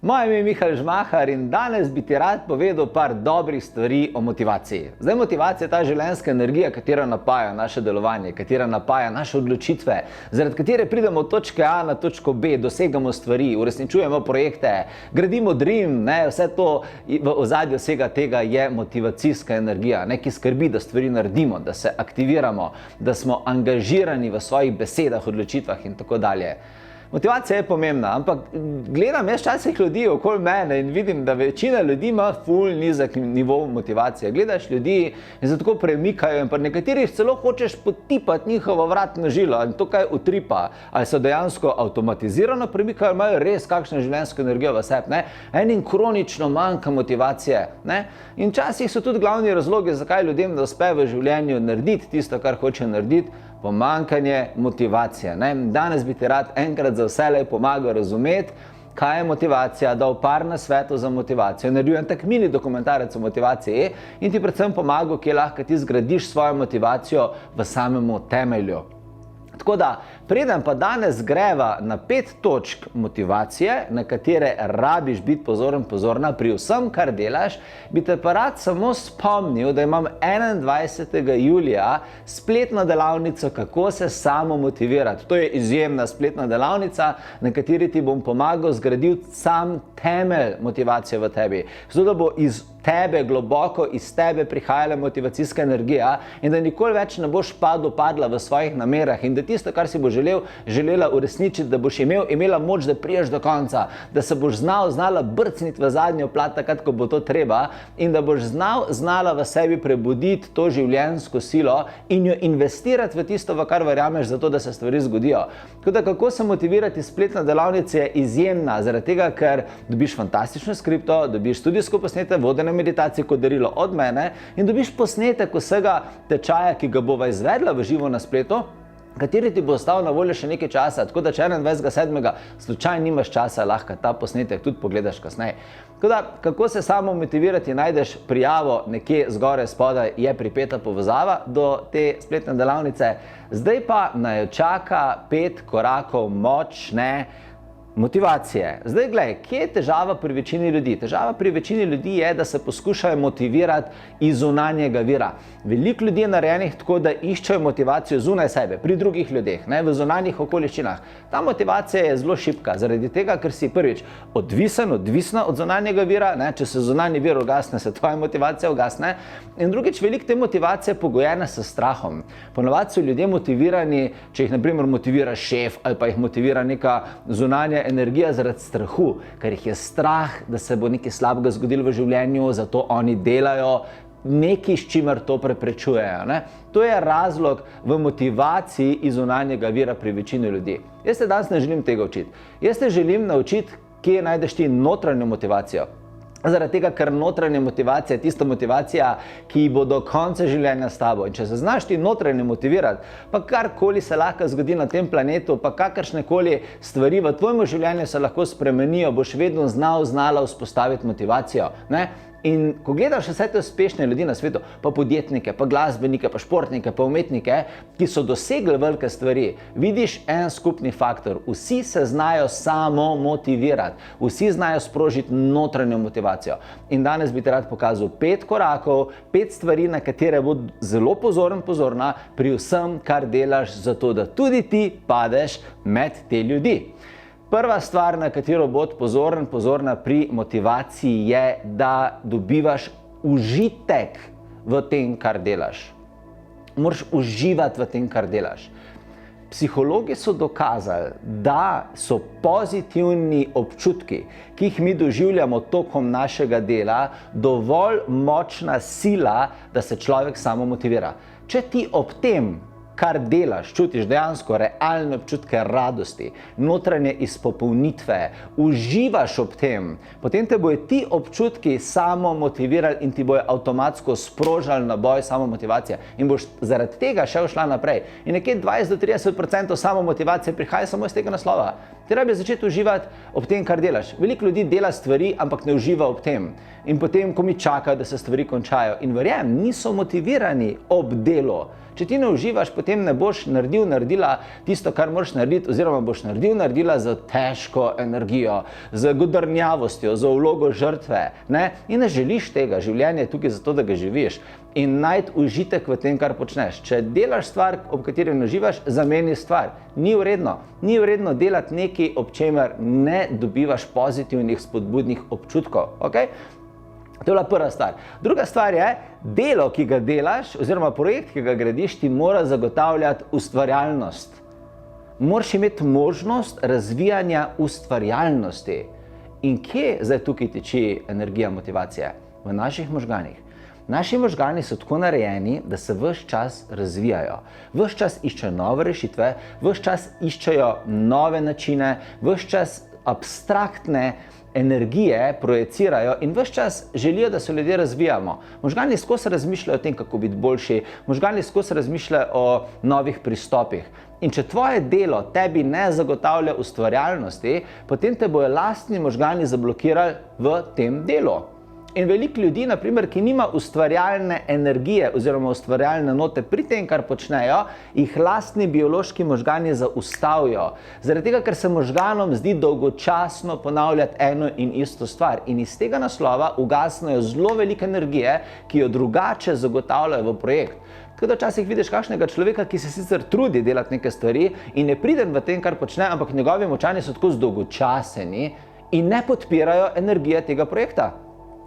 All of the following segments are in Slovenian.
Moje ime je Mihael Žmahar in danes bi ti rad povedal par dobrih stvari o motivaciji. Zdaj, motivacija je ta življenjska energija, katera napaja naše delovanje, katera napaja naše odločitve, zaradi katere pridemo od točke A na točko B, dosegamo stvari, uresničujemo projekte, gradimo dream, vse to v ozadju vsega tega je motivacijska energija, ki skrbi, da stvari naredimo, da se aktiviramo, da smo angažirani v svojih besedah, odločitvah in tako dalje. Motivacija je pomembna, ampak gledam jaz včasih ljudi okoli mene in vidim, da večina ljudi ima ful nizek nivo motivacije. Gledaš ljudi in se tako premikajo in pa nekaterih celo hočeš potipati njihovo vratno žilo in to kaj utripa. Ali so dejansko avtomatizirano premikajo, imajo res kakšno življenjsko energijo v sebi, enim kronično manjka motivacije. In včasih so tudi glavni razlogi, zakaj ljudem ne uspe v življenju narediti tisto, kar hoče narediti, pomanjkanje motivacije. Danes bi ti rad enkrat za vselej pomagal razumeti, kaj je motivacija, dal par nasvetov za motivacijo, naredil en tak mini dokumentarec o motivaciji in ti predvsem pomagal, kje lahko ti zgradiš svojo motivacijo v samemu temelju. Tako da, preden pa danes greva na 5 točk motivacije, na katere rabiš biti pozorna pri vsem, kar delaš, bi te pa rad samo spomnil, da imam 21. julija spletno delavnico, kako se samo motivirati. To je izjemna spletna delavnica, na kateri ti bom pomagal zgraditi sam temelj motivacije v tebi. Zato, da bo iz tebe, globoko iz tebe prihajala motivacijska energija in da nikoli več ne boš padla v svojih namerah in da tisto, kar si bo želela uresničiti, da boš imela moč, da priješ do konca, da se boš znala brcniti v zadnjo plat, takrat, ko bo to treba in da boš znala v sebi prebuditi to življenjsko silo in jo investirati v tisto, v kar verjameš, zato da se stvari zgodijo. Tako da, kako se motivirati, spletna delavnica je izjemna, zaradi tega, ker dobiš fantastično skripto, dobiš studijsko posnete vodene meditacije kot darilo od mene in dobiš posnetek vsega tečaja, ki ga bova izvedla v živo na spletu, kateri ti bo ostal na voljo še nekaj časa, tako da če 21.7. slučajno nimaš časa, lahko ta posnetek tudi pogledaš kasneje. Tako da, kako se samo motivirati, najdeš prijavo nekje zgoraj spodaj, je pripeta povezava do te spletne delavnice. Zdaj pa naj čaka 5 korakov močne motivacije. Zdaj, glej, kje je težava pri večini ljudi? Težava pri večini ljudi je, da se poskušajo motivirati iz zunanjega vira. Veliko ljudi je narejenih tako, da iščejo motivacijo zunaj sebe, pri drugih ljudeh, v zunanjih okoliščinah. Ta motivacija je zelo šibka, zaradi tega, ker si prvič odvisna od zunanjega vira, če se zunanji vir ugasne, se tvoja motivacija ugasne. In drugič, veliko te motivacije je pogojena s strahom. Ponavadi so ljudje motivirani, če jih na primer motivira šef ali pa jih motivira neka zunanja energija zaradi strahu, ker jih je strah, da se bo nekaj slabega zgodilo v življenju, zato oni delajo nekaj, s čimer to preprečujejo. To je razlog v motivaciji iz zunanjega vira pri večini ljudi. Jaz te danes ne želim tega učiti. Jaz te želim naučiti, kje najdeš ti notranjo motivacijo. Zaradi tega, ker notranja motivacija je tista motivacija, ki bo do konca življenja s tabo. In če se znaš ti notranje motivirati, pa karkoli se lahko zgodi na tem planetu, pa kakršnekoli stvari v tvojem življenju se lahko spremenijo, boš vedno znala vzpostaviti motivacijo. In ko gledaš vse te uspešne ljudi na svetu, pa podjetnike, pa glasbenike, pa športnike, pa umetnike, ki so dosegli velike stvari, vidiš en skupni faktor. Vsi se znajo samo motivirati, vsi znajo sprožiti notranjo motivacijo. In danes bi ti rad pokazal 5 korakov, 5 stvari, na katere bo zelo pozorna pri vsem, kar delaš, zato da tudi ti padeš med te ljudi. Prva stvar, na katero bod pozorna pri motivaciji, je, da dobivaš užitek v tem, kar delaš. Moraš uživati v tem, kar delaš. Psihologi so dokazali, da so pozitivni občutki, ki jih mi doživljamo tokom našega dela, dovolj močna sila, da se človek samo motivira. Če ti ob tem, kar delaš, čutiš dejansko realne občutke radosti, notranje izpopolnitve, uživaš ob tem, potem te bojo ti občutki samo motivirali in ti bojo avtomatsko sprožali naboj samomotivacije in boš zaradi tega šla naprej. In nekje 20-30% samomotivacije prihaja samo iz tega naslova. Ti rabiš začeti uživati ob tem, kar delaš. Veliko ljudi dela stvari, ampak ne uživa ob tem. In potem, ko mi čakajo, da se stvari končajo. In verjamem, niso motivirani ob delu. Če ti ne uživaš, potem ne boš naredila tisto, kar moraš narediti, oziroma boš naredila z težko energijo, z godrnjavostjo, z vlogo žrtve. Ne? In ne želiš tega, življenje je tukaj zato, da ga živiš. In najti užitek v tem, kar počneš. Če delaš stvar, ob kateri ne uživaš, zameni stvar. Ni vredno delati nekaj, ob čemer ne dobivaš pozitivnih, spodbudnih občutkov. Okay? To je bila prva stvar. Druga stvar je, delo, ki ga delaš, oziroma projekt, ki ga gradiš, ti mora zagotavljati ustvarjalnost. Moraš imeti možnost razvijanja ustvarjalnosti. In kje zdaj tukaj tiči energija motivacije? V naših možganih. Naši možgani so tako narejeni, da se ves čas razvijajo. Ves čas iščejo nove rešitve, ves čas iščejo nove načine, ves čas abstraktne energije projecirajo in ves čas želijo, da se ljudje razvijamo. Možgani skozi razmišljajo o tem, kako biti boljši, možgani skozi razmišljajo o novih pristopih. In če tvoje delo tebi ne zagotavlja ustvarjalnosti, potem te bojo lastni možgani zablokirali v tem delu. In veliko ljudi, naprimer, ki nima ustvarjalne energije oziroma ustvarjalne note pri tem, kar počnejo, jih lastni biološki možgani zaustavijo. Zaradi tega, ker se možganom zdi dolgočasno ponavljati eno in isto stvar. In iz tega naslova ugasnejo zelo veliko energije, ki jo drugače zagotavljajo v projekt. Tako da včasih vidiš kakšnega človeka, ki se sicer trudi delati neke stvari in je priden v tem, kar počne, ampak njegovi močani so tako zdolgočaseni in ne podpirajo energije tega projekta.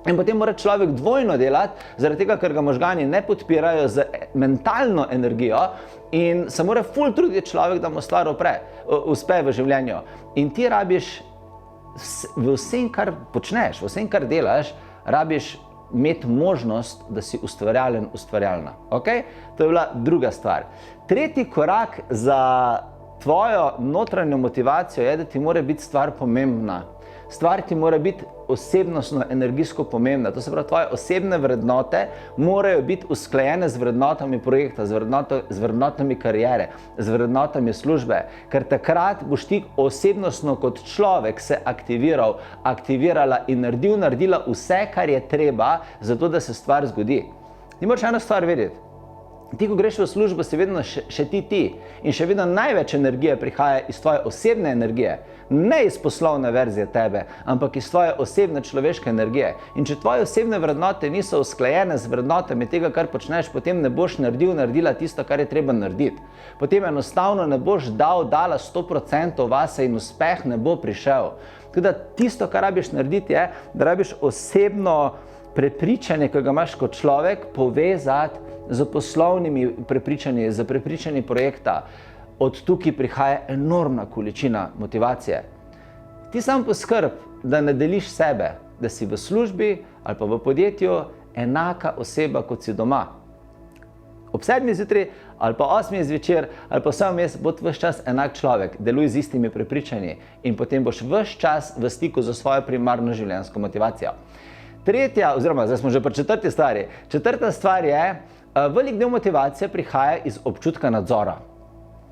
In potem mora človek dvojno delati, zaradi tega, ker ga možgani ne podpirajo z mentalno energijo in se mora ful truditi človek, da mu stvar uspe v življenju. In ti rabiš v vsem, kar počneš, v vsem, kar delaš, rabiš imeti možnost, da si ustvarjalen, ustvarjalna. Okay? To je bila druga stvar. Tretji korak za tvojo notranjo motivacijo je, da ti mora biti stvar pomembna. Stvar ti mora biti osebnostno, energijsko pomembna. To se pravi, tvoje osebne vrednote morajo biti usklajene z vrednotami projekta, z vrednotami kariere, z vrednotami službe. Ker takrat boš ti osebnostno kot človek se aktivirala in naredila vse, kar je treba, zato da se stvar zgodi. Ti moraš eno stvar vedeti. Ti, ko greš v službo, si vedno še ti. In še vedno največ energije prihaja iz tvoje osebne energije. Ne iz poslovne verzije tebe, ampak iz tvoje osebne človeške energije. In če tvoje osebne vrednote niso usklajene z vrednotami tega, kar počneš, potem ne boš naredila tisto, kar je treba narediti. Potem enostavno ne boš dala 100% vase in uspeh ne bo prišel. Tako da tisto, kar rabiš narediti, je, da rabiš osebno prepričanje, ki ga imaš kot človek, povezati z poslovnimi prepričanji, z prepričanji projekta. Od tukaj prihaja enormna količina motivacije. Ti sam poskrb, da ne deliš sebe, da si v službi ali pa v podjetju enaka oseba, kot si doma. Ob 7 zjutraj ali pa 8 zvečer ali pa vse vmes bo ves čas enak človek, deluj z istimi prepričanji in potem boš ves čas v stiku za svojo primarno življenjsko motivacijo. Tretja, oziroma zdaj smo že pri četrti stvari. Četrta stvar je, velik del motivacije prihaja iz občutka nadzora.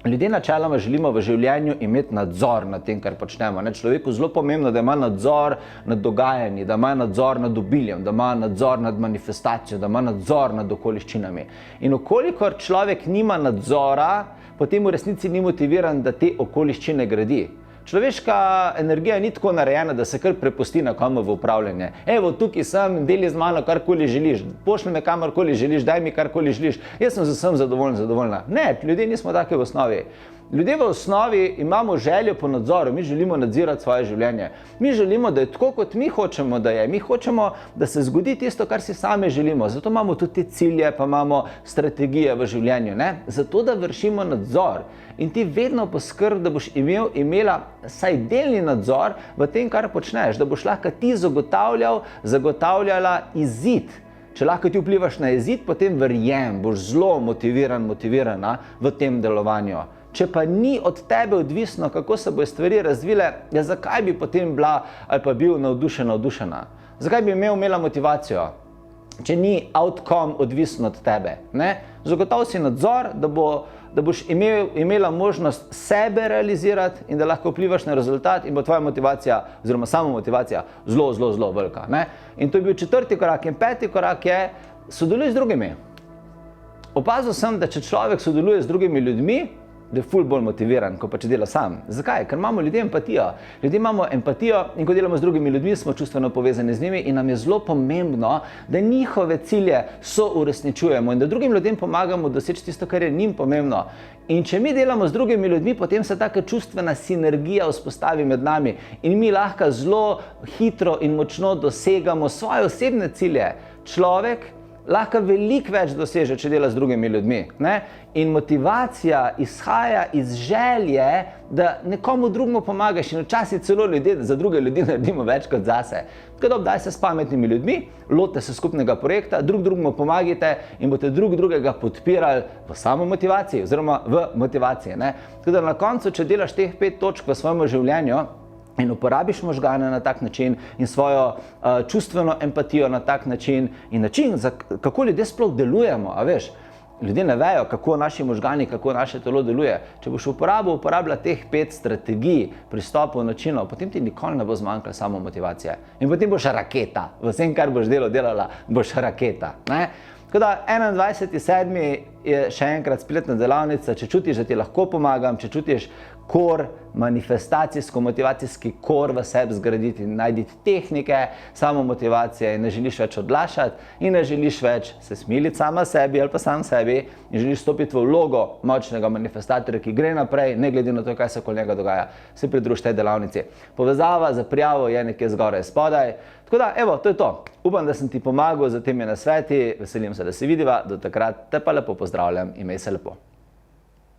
Ljudje načeloma želimo v življenju imeti nadzor nad tem, kar počnemo. Človeku zelo pomembno, da ima nadzor nad dogajanji, da ima nadzor nad obiljem, da ima nadzor nad manifestacijo, da ima nadzor nad okoliščinami. In okolikor človek nima nadzora, potem v resnici ni motiviran, da te okoliščine gradi. Človeška energija ni tako narejena, da se kar prepusti nekomu v upravljanje. Evo, tukaj sem, deli z mano karkoli želiš, pošli me kamorkoli želiš, daj mi karkoli želiš, jaz sem z vsem zadovoljna. Ne, ljudje nismo take v osnovi. Ljudje v osnovi imamo željo po nadzoru, mi želimo nadzirati svoje življenje. Mi želimo, da je tako, kot mi hočemo, da je. Mi hočemo, da se zgodi tisto, kar si sami želimo. Zato imamo tudi te cilje, pa imamo strategije v življenju. Ne? Zato, da vršimo nadzor. In ti vedno poskrb, da boš imela saj delni nadzor v tem, kar počneš, da boš lahko ti zagotavljala izid. Če lahko ti vplivaš na izid, potem verjem, boš zelo motivirana v tem delovanju. Če pa ni od tebe odvisno, kako se bojo stvari razvile, ja, zakaj bi potem bila ali pa bil navdušena? Zakaj bi imela motivacijo? če ni outcome odvisen od tebe. Zagotovi si nadzor, da boš imela možnost sebe realizirati in da lahko vplivaš na rezultat in bo tvoja motivacija oziroma samomotivacija zelo, zelo, zelo velika. In to je bil 4. korak. In 5. korak je, sodeluj z drugimi. Opazil sem, da če človek sodeluje z drugimi ljudmi, da je ful bolj motiviran, kot pa če dela sam. Zakaj? Ker imamo ljudje empatijo. Ljudje imamo empatijo in ko delamo z drugimi ljudmi, smo čustveno povezani z njimi in nam je zelo pomembno, da njihove cilje souresničujemo in da drugim ljudem pomagamo doseči tisto, kar je njim pomembno. In če mi delamo z drugimi ljudmi, potem se taka čustvena sinergija vzpostavi med nami in mi lahko zelo hitro in močno dosegamo svoje osebne cilje. Človek lahko veliko več doseže, če dela z drugimi ljudmi. In motivacija izhaja iz želje, da nekomu drugemu pomagaš in včasih celo za druge ljudi naredimo več kot zase. Tako da obdaj se s pametnimi ljudmi, lotite se skupnega projekta, drugemu pomagajte in boste drugega podpirali v samomotivaciji oziroma v motivaciji. Tako da na koncu, če delaš teh 5 točk v svojem življenju, in uporabiš možgane na tak način in svojo čustveno empatijo na tak način in način, kako ljudje sploh delujemo, a veš, ljudje ne vejo, kako naši možgani, kako naše telo deluje. Če boš uporabljala teh 5 strategij, pristopov, načinov, potem ti nikoli ne bo zmanjkalo samo motivacije. In potem boš raketa. V vsem, kar boš delala, boš raketa. Tako da 21.7. je še enkrat spletna delavnica, če čutiš, da ti lahko pomagam, če čutiš manifestacijsko-motivacijski kor v sebi zgraditi, najdi tehnike samomotivacije in ne želiš več odlašati in ne želiš več se smiliti sama sebi ali pa sam sebi in želiš stopiti v vlogo močnega manifestatorja, ki gre naprej, ne glede na to, kaj se okoli njega dogaja, se pridruži tej delavnici. Povezava za prijavo je nekje zgoraj spodaj. Tako da, evo, to je to. Upam, da sem ti pomagal z temi nasveti, veselim se, da se vidiva, do takrat te pa lepo pozdravljam, imej se lepo.